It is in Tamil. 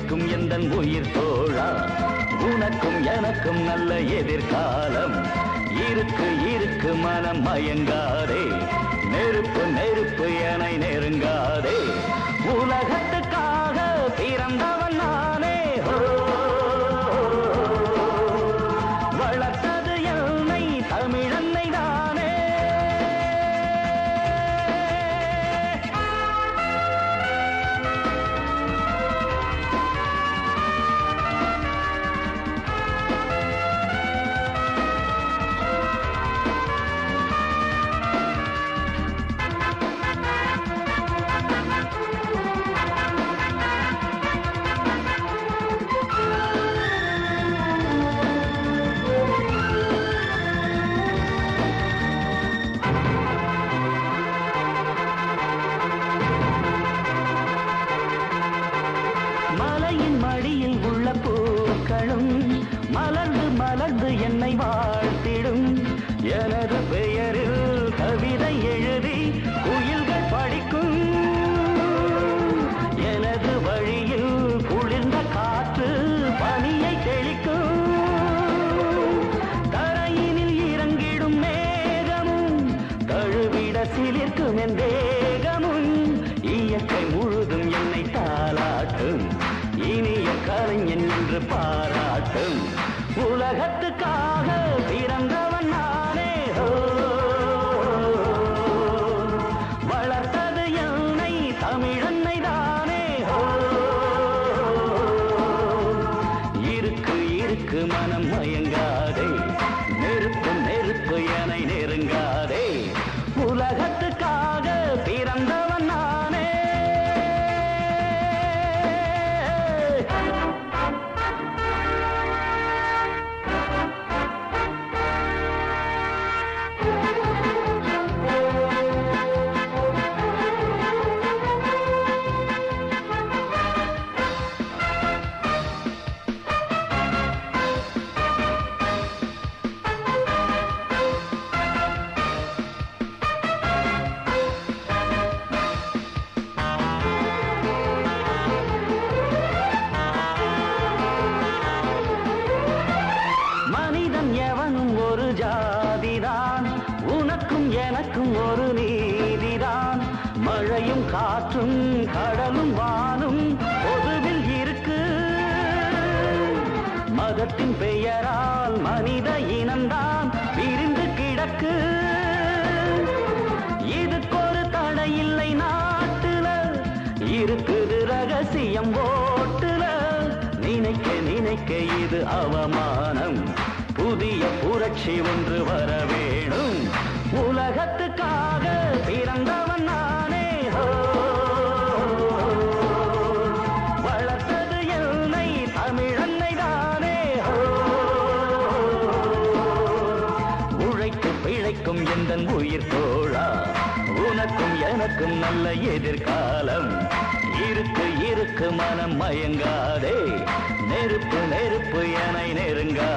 துடிக்கும் எந்தன் உயிர் தோழா, உனக்கும் எனக்கும் நல்ல எதிர்காலம் இருக்கு இருக்கு, மனம் மயங்காதே, நெருப்பு நெருப்பு என நெருங்காதே, உலகத்துக்காக பிறந்தவன் நானே, வளர்த்தது என்னை தமிழன்னை தானே. மலையின் மடியில் உள்ள பூக்களும் மலர்ந்து மலர்ந்து என்னை வாழ்த்திடும், எனது பெயரில் கவிதை எழுதி குயில்கள் படிக்கும், எனது வழியில் குளிர்ந்த காற்று பனியை தெளிக்கும், தரையினில் இறங்கிடும் மேகமும் தழுவிட சிலிர்க்கும் என் தேகமும், இயற்கை முழுதும் என்னை தாளாட்டும், இனிய கலைஞன் என்று பாராட்டும், உலகத்துக்காக பிறந்தவன் நானே, வளர்த்தது என்னை தமிழன்னை தானே, இருக்கு இருக்கு மனம் மயங்காதே, நெருப்பு நெருப்பு என நெருங்காதே, உலகத்துக்காக பிறந்தவன் நானே. மனிதன் எவனும் ஒரு ஜாதிதான், உனக்கும் எனக்கும் ஒரு நீதிதான், மழையும் காற்றும் கடலும் வானும் பொதுவில் இருக்கு, மதத்தின் பெயரால் மனித இனம்தான் பிரிந்து கிடக்கு, இதுக்கொரு தடை இல்லை நாட்டுல, இருக்குது ரகசியம் ஓட்டுல, நினைக்க நினைக்க இது அவமானம், புதிய புரட்சி ஒன்று வர வேணும், உலகத்துக்காக பிறந்தவன் நானே, வளர்த்தது என்னை தமிழன்னை தானே, உழைத்து பிழைக்கும் எந்தன் உயிர் தோழா, உனக்கும் எனக்கும் நல்ல எதிர்காலம் இருக்கு இருக்கு, மனம் மயங்காதே, நெருப்பு நெருப்பு என நெருங்கா